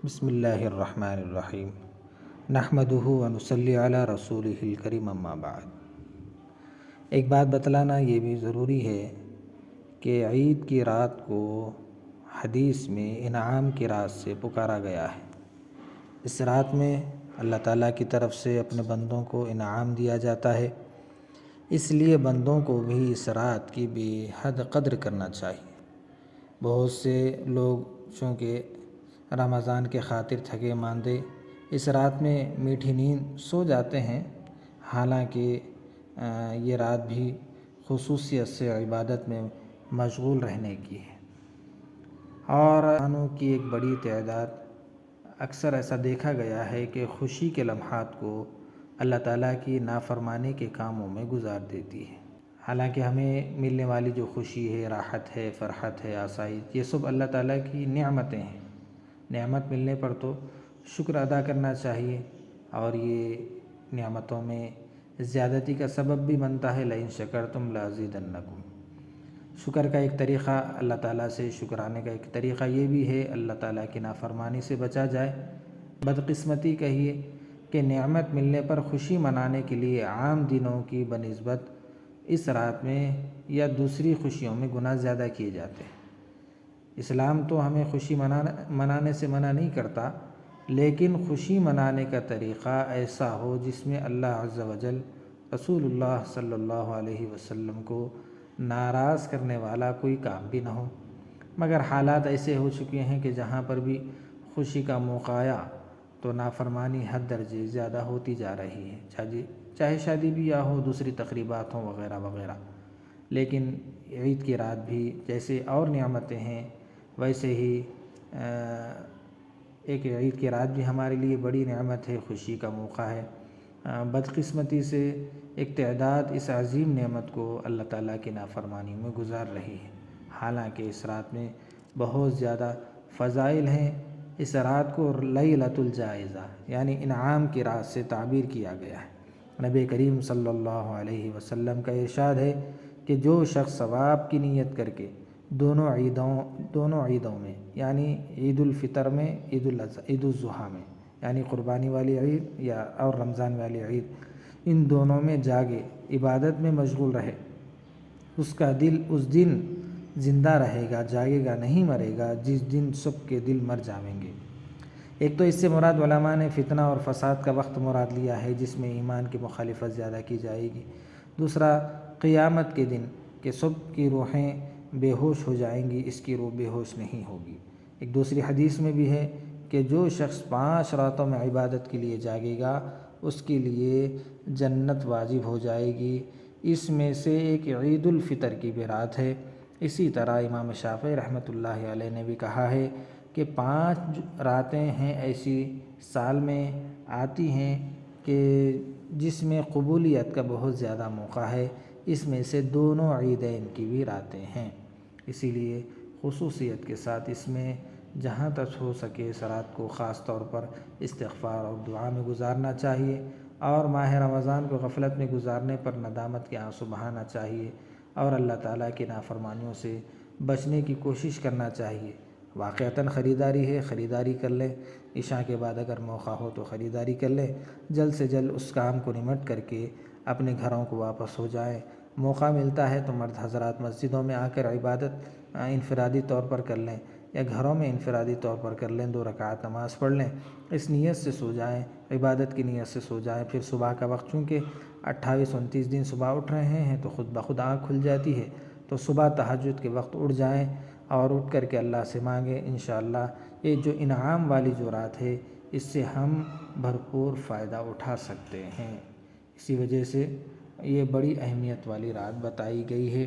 بسم اللہ الرحمن الرحیم نحمدہ ونصلی علی رسولہ الکریم اما بعد۔ ایک بات بتلانا یہ بھی ضروری ہے کہ عید کی رات کو حدیث میں انعام کی رات سے پکارا گیا ہے۔ اس رات میں اللہ تعالیٰ کی طرف سے اپنے بندوں کو انعام دیا جاتا ہے، اس لیے بندوں کو بھی اس رات کی بے حد قدر کرنا چاہیے۔ بہت سے لوگ چونکہ رمضان کے خاطر تھکے ماندے اس رات میں میٹھی نیند سو جاتے ہیں، حالانکہ یہ رات بھی خصوصیت سے عبادت میں مشغول رہنے کی ہے، اور انسانوں کی ایک بڑی تعداد اکثر ایسا دیکھا گیا ہے کہ خوشی کے لمحات کو اللہ تعالیٰ کی نافرمانی کے کاموں میں گزار دیتی ہے۔ حالانکہ ہمیں ملنے والی جو خوشی ہے، راحت ہے، فرحت ہے، آسائش، یہ سب اللہ تعالیٰ کی نعمتیں ہیں۔ نعمت ملنے پر تو شکر ادا کرنا چاہیے، اور یہ نعمتوں میں زیادتی کا سبب بھی بنتا ہے۔ لئن شکرتم لازیدنکم۔ شکر کا ایک طریقہ، اللہ تعالیٰ سے شکرانے کا ایک طریقہ یہ بھی ہے اللہ تعالیٰ کی نافرمانی سے بچا جائے۔ بدقسمتی کہیے کہ نعمت ملنے پر خوشی منانے کے لیے عام دنوں کی بنسبت اس رات میں یا دوسری خوشیوں میں گناہ زیادہ کیے جاتے ہیں۔ اسلام تو ہمیں خوشی منانے سے منع نہیں کرتا، لیکن خوشی منانے کا طریقہ ایسا ہو جس میں اللہ عز و جل، رسول اللہ صلی اللہ علیہ وسلم کو ناراض کرنے والا کوئی کام بھی نہ ہو۔ مگر حالات ایسے ہو چکے ہیں کہ جہاں پر بھی خوشی کا موقع آیا تو نافرمانی حد درجے زیادہ ہوتی جا رہی ہے، چاہے شادی بیاہ ہو، دوسری تقریبات ہوں، وغیرہ وغیرہ۔ لیکن عید کی رات بھی جیسے اور نعمتیں ہیں، ویسے ہی ایک عید کی رات بھی ہمارے لیے بڑی نعمت ہے، خوشی کا موقع ہے۔ بدقسمتی سے ایک تعداد اس عظیم نعمت کو اللہ تعالیٰ کی نافرمانی میں گزار رہی ہے، حالانکہ اس رات میں بہت زیادہ فضائل ہیں۔ اس رات کو لیلۃ الجائزہ یعنی انعام کی رات سے تعبیر کیا گیا ہے۔ نبی کریم صلی اللہ علیہ وسلم کا ارشاد ہے کہ جو شخص ثواب کی نیت کر کے دونوں عیدوں میں یعنی عید الفطر میں، عید الاضحیٰ میں یعنی قربانی والی عید یا اور رمضان والی عید، ان دونوں میں جاگے، عبادت میں مشغول رہے، اس کا دل اس دن زندہ رہے گا، جاگے گا، نہیں مرے گا جس دن سب کے دل مر جائیں گے۔ ایک تو اس سے مراد علماء نے فتنہ اور فساد کا وقت مراد لیا ہے جس میں ایمان کی مخالفت زیادہ کی جائے گی۔ دوسرا قیامت کے دن کہ سب کی روحیں بے ہوش ہو جائیں گی، اس کی روح بے ہوش نہیں ہوگی۔ ایک دوسری حدیث میں بھی ہے کہ جو شخص 5 راتوں میں عبادت کے لیے جاگے گا اس کے لیے جنت واجب ہو جائے گی۔ اس میں سے ایک عید الفطر کی بھی رات ہے۔ اسی طرح امام شافعی رحمۃ اللہ علیہ نے بھی کہا ہے کہ 5 راتیں ہیں ایسی سال میں آتی ہیں کہ جس میں قبولیت کا بہت زیادہ موقع ہے، اس میں سے دونوں عیدین کی بھی راتیں ہیں۔ اسی لیے خصوصیت کے ساتھ اس میں جہاں تک ہو سکے اس رات کو خاص طور پر استغفار اور دعا میں گزارنا چاہیے، اور ماہ رمضان کو غفلت میں گزارنے پر ندامت کے آنسو بہانا چاہیے، اور اللہ تعالیٰ کی نافرمانیوں سے بچنے کی کوشش کرنا چاہیے۔ واقعتاً خریداری ہے، خریداری کر لیں، عشاء کے بعد اگر موقع ہو تو خریداری کر لیں، جلد سے جلد اس کام کو نمٹ کر کے اپنے گھروں کو واپس ہو جائیں۔ موقع ملتا ہے تو مرد حضرات مسجدوں میں آ کر عبادت انفرادی طور پر کر لیں، یا گھروں میں انفرادی طور پر کر لیں، 2 رکعت نماز پڑھ لیں، اس نیت سے سو جائیں، عبادت کی نیت سے سو جائیں۔ پھر صبح کا وقت چونکہ 28-29 دن صبح اٹھ رہے ہیں تو خود بخود آنکھ کھل جاتی ہے، تو صبح تہجد کے وقت اٹھ جائیں اور اٹھ کر کے اللہ سے مانگیں۔ انشاءاللہ یہ جو انعام والی جو رات ہے اس سے ہم بھرپور فائدہ اٹھا سکتے ہیں، اسی وجہ سے یہ بڑی اہمیت والی رات بتائی گئی ہے۔